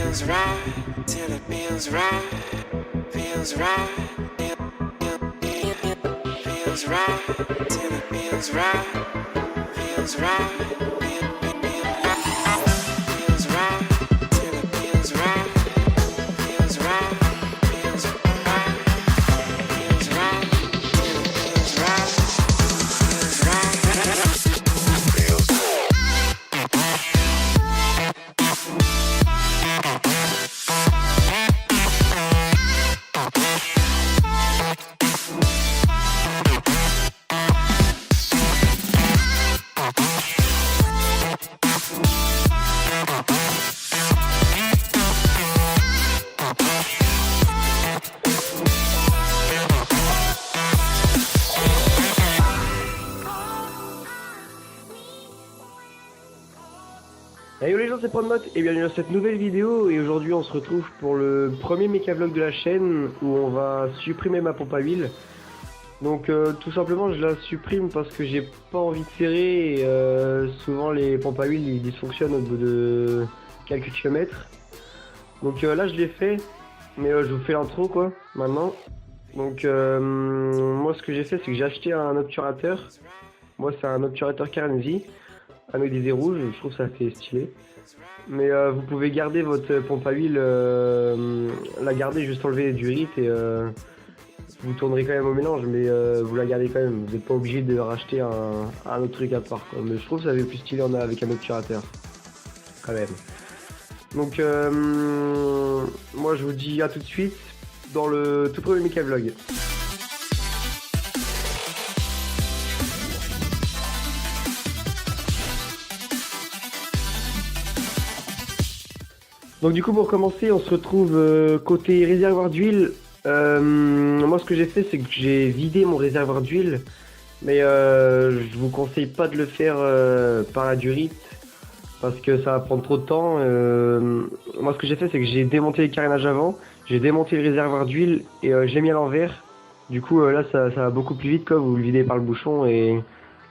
feels right till it feels right, feels right, feels right till it feels right, feels right, feels right till it feels right, feels right, feels right, feels right till it feels right, feels right. Hey yo les gens, c'est Promnote et bienvenue dans cette nouvelle vidéo. Et aujourd'hui on se retrouve pour le premier méca vlog de la chaîne où on va supprimer ma pompe à huile. Donc tout simplement je la supprime parce que j'ai pas envie de serrer et souvent les pompes à huile ils dysfonctionnent au bout de quelques kilomètres. Donc là je l'ai fait, mais je vous fais l'intro quoi maintenant. Donc moi ce que j'ai fait c'est que j'ai acheté un obturateur. Moi c'est un obturateur Carenzi avec des dés rouges, je trouve ça fait stylé. Mais vous pouvez garder votre pompe à huile, la garder, juste enlever du rite et vous tournerez quand même au mélange, mais vous la gardez quand même. Vous n'êtes pas obligé de racheter un autre truc à part, quoi. Mais je trouve que ça fait plus stylé avec un obturateur quand même. Donc moi je vous dis à tout de suite dans le tout premier méca vlog. Donc du coup pour commencer on se retrouve côté réservoir d'huile. Moi ce que j'ai fait c'est que j'ai vidé mon réservoir d'huile, mais je vous conseille pas de le faire par la durite parce que ça va prendre trop de temps. Moi ce que j'ai fait c'est que j'ai démonté les carénages avant, j'ai démonté le réservoir d'huile et je l'ai mis à l'envers. Du coup là ça va beaucoup plus vite quoi, vous le videz par le bouchon et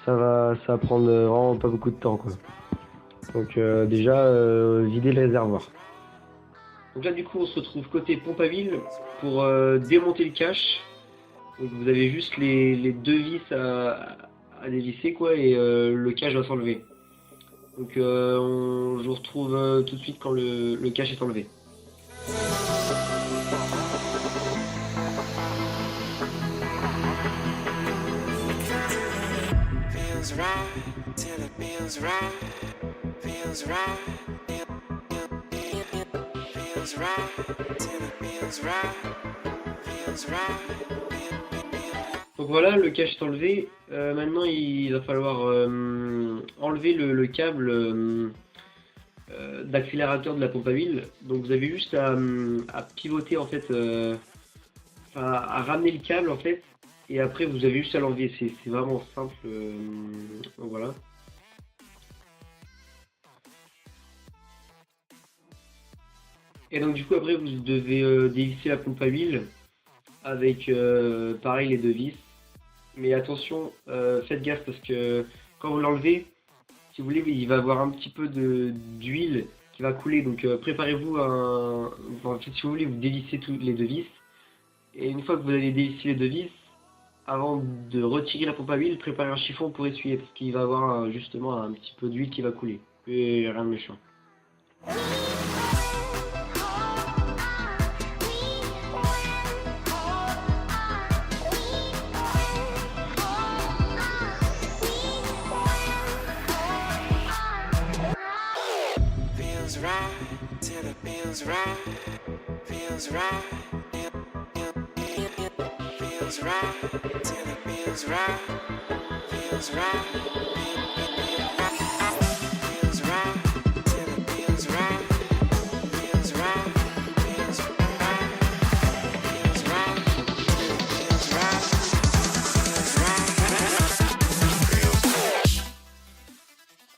ça va prendre vraiment pas beaucoup de temps quoi. Donc déjà vider le réservoir. Donc là du coup on se retrouve côté pompe à huile pour démonter le cache. Donc vous avez juste les deux vis à dévisser quoi et le cache va s'enlever. Donc je vous retrouve tout de suite quand le cache est enlevé. Feels right till it feels right, feels right, feels right till it feels right, feels right. Donc voilà, le cache est enlevé. Maintenant il va falloir enlever le câble d'accélérateur de la pompe à huile. Donc vous avez juste à pivoter en fait, enfin à ramener le câble en fait. Et après vous avez juste à l'enlever, c'est vraiment simple. Donc voilà. Et donc du coup après vous devez dévisser la pompe à huile avec pareil les deux vis. Mais attention, faites gaffe parce que quand vous l'enlevez, si vous voulez, il va avoir un petit peu d'huile qui va couler. Donc préparez-vous enfin, si vous voulez, vous dévissez toutes les deux vis. Et une fois que vous avez dévissé les deux vis, avant de retirer la pompe à huile, préparez un chiffon pour essuyer parce qu'il va avoir justement un petit peu d'huile qui va couler. Et rien de méchant. Feels right till it feels right, feels right, feels right till it feels right, feels right, feels right till it feels right, feels right, feels right, feels right till it feels right, feels right.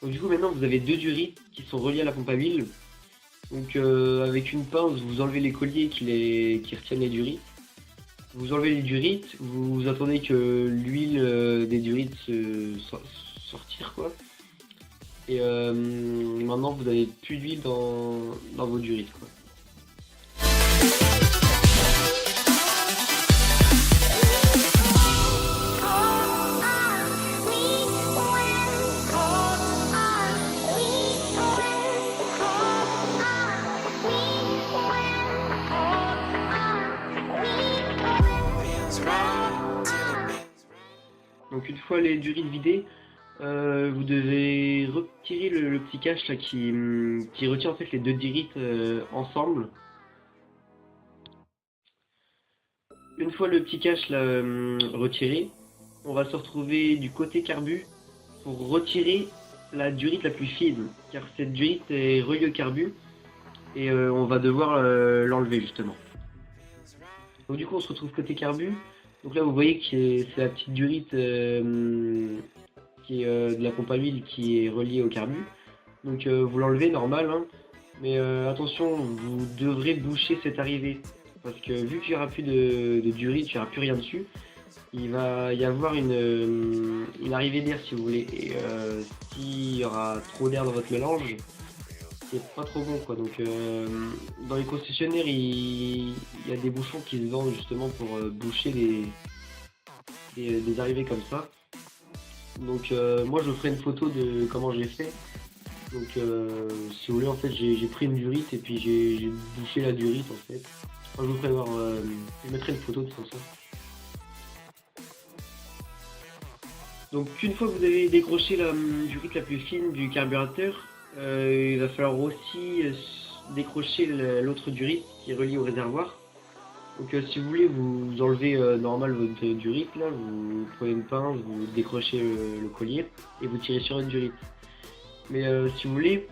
Donc du coup maintenant vous avez deux durites qui sont reliés à la pompe à huile. Donc avec une pince vous enlevez les colliers qui retiennent les durites. Vous enlevez les durites, vous attendez que l'huile des durites sortir quoi. Et maintenant vous avez plus d'huile dans vos durites quoi. Donc une fois les durites vidées, vous devez retirer le petit cache là qui retient en fait les deux durites ensemble. Une fois le petit cache là retiré, on va se retrouver du côté carbu pour retirer la durite la plus fine, car cette durite est reliée au carbu et on va devoir l'enlever justement. Donc du coup on se retrouve côté carbu. Donc là vous voyez que c'est la petite durite qui est de la pompe à huile qui est reliée au carbu. Donc vous l'enlevez normal, hein, mais attention, vous devrez boucher cette arrivée. Parce que vu qu'il n'y aura plus de durite, il n'y aura plus rien dessus, il va y avoir une arrivée d'air si vous voulez. Et s'il y aura trop d'air dans votre mélange, c'est pas trop bon quoi. Donc dans les concessionnaires il y a des bouchons qui se vendent justement pour boucher des arrivées comme ça. Donc moi je vous ferai une photo de comment j'ai fait. Donc si vous voulez en fait j'ai pris une durite et puis j'ai bouché la durite en fait. Moi, je vous ferai voir, je mettrai une photo de tout ça. Donc une fois que vous avez décroché la durite la plus fine du carburateur, il va falloir aussi décrocher l'autre durite qui est reliée au réservoir. Donc si vous voulez vous enlevez normal votre durite là, vous prenez une pince, vous décrochez le collier et vous tirez sur votre durite. Mais si vous voulez,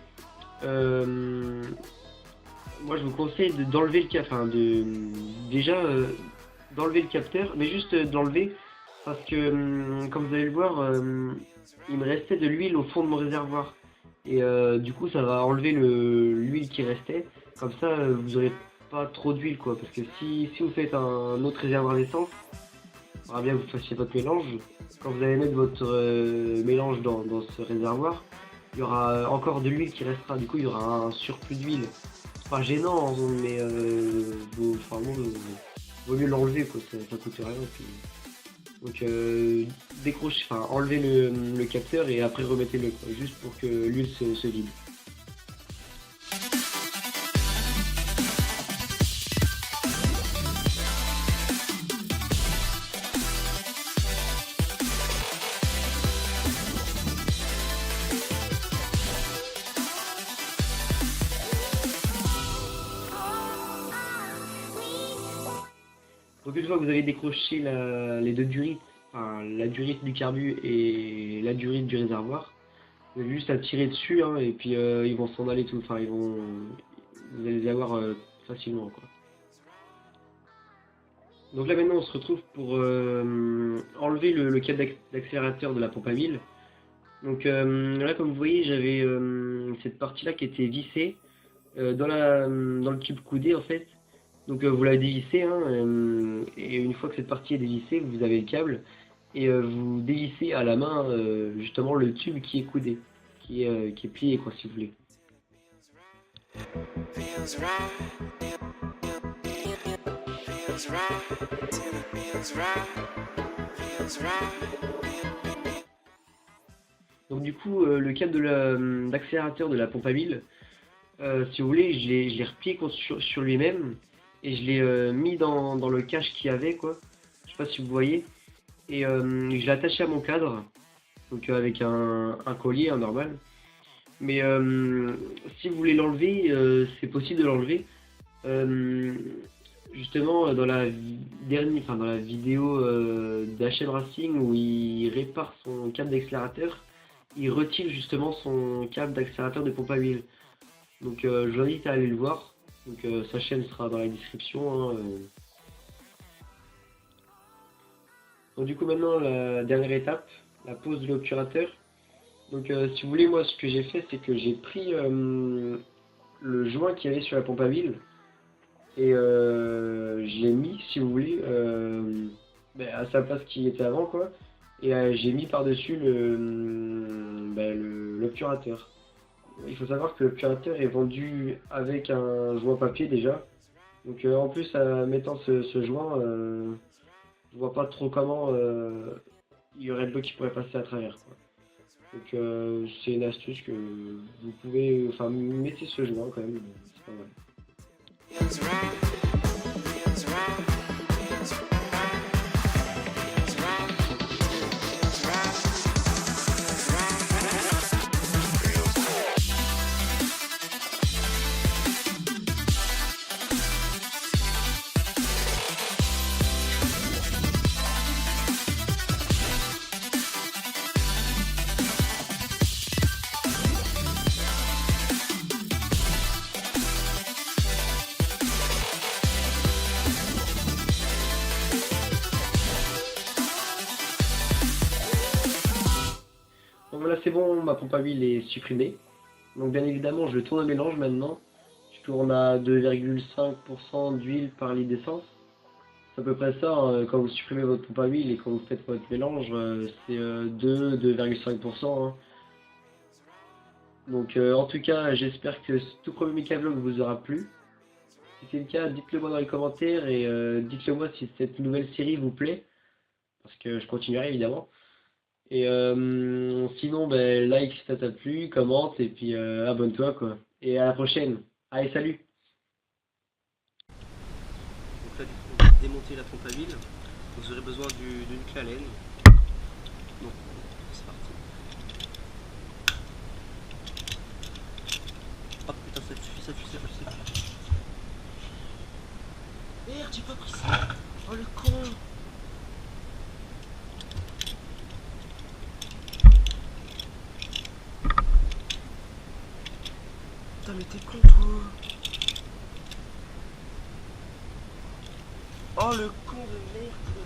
moi je vous conseille d'enlever le capteur, enfin d'enlever le capteur, mais juste d'enlever parce que comme vous allez le voir, il me restait de l'huile au fond de mon réservoir et du coup ça va enlever l'huile qui restait, comme ça vous aurez pas trop d'huile quoi, parce que si vous faites un autre réservoir d'essence, il faudra bien que vous fassiez votre mélange. Quand vous allez mettre votre mélange dans ce réservoir, il y aura encore de l'huile qui restera, du coup il y aura un surplus d'huile. Pas gênant, mais vaut mieux l'enlever quoi, ça coûte rien. Puis... Donc décrochez, enfin enlevez le capteur et après remettez-le quoi, juste pour que l'huile se vide. Donc une fois que vous avez décroché les deux durites, enfin la durite du carbu et la durite du réservoir, vous avez juste à tirer dessus hein, et puis ils vont s'en aller tout, enfin vous allez les avoir facilement quoi. Donc là maintenant on se retrouve pour enlever le câble d'accélérateur de la pompe à huile. Donc là comme vous voyez j'avais cette partie là qui était vissée dans le tube coudé en fait. Donc vous la dévissez hein, et une fois que cette partie est dévissée, vous avez le câble et vous dévissez à la main justement le tube qui est coudé, qui est plié quoi si vous voulez. Feels right. Feels right. Feels right. Feels right. Donc du coup le câble d'accélérateur de la pompe à huile, si vous voulez, je l'ai replié sur lui-même. Et je l'ai mis dans le cache qu'il y avait quoi, je sais pas si vous voyez, et je l'ai attaché à mon cadre, donc avec un collier hein, normal. Mais si vous voulez l'enlever, c'est possible de l'enlever. Justement dans la vidéo d'HM Racing où il répare son câble d'accélérateur, il retire justement son câble d'accélérateur de pompe à huile. Donc je vous invite à aller le voir. Donc sa chaîne sera dans la description. Hein, Donc du coup maintenant la dernière étape, la pose de l'obturateur. Donc si vous voulez moi ce que j'ai fait c'est que j'ai pris le joint qu'il y avait sur la pompe à huile et je l'ai mis si vous voulez à sa place qui était avant quoi. Et j'ai mis par dessus l'obturateur. Il faut savoir que l'obturateur est vendu avec un joint papier déjà. Donc en plus en mettant ce joint, je vois pas trop comment il y aurait de l'eau qui pourrait passer à travers quoi. Donc c'est une astuce que vous pouvez, enfin mettez ce joint quand même, c'est pas mal. Feels right. Feels right. Feels right. Feels right. Feels right. c'est bon, ma pompe à huile est supprimée. Donc bien évidemment, je tourne le mélange maintenant. Je tourne à 2,5% d'huile par litre d'essence. C'est à peu près ça, hein, quand vous supprimez votre pompe à huile et quand vous faites votre mélange, c'est 2,5%. Hein. Donc en tout cas, j'espère que ce tout premier Mecavlog vous aura plu. Si c'est le cas, dites-le moi dans les commentaires et dites-le moi si cette nouvelle série vous plaît. Parce que je continuerai évidemment. Et sinon, ben, like si ça t'a plu, commente et puis abonne-toi quoi. Et à la prochaine. Allez, salut! Donc là, du coup, on va démonter la pompe à huile. Vous aurez besoin d'une clé à laine. Donc, c'est parti. Oh putain, ça suffit, ça suffit, ça suffit. Merde, j'ai pas pris ça. Oh le con. Putain, mais t'es con, toi. Oh le con de merde.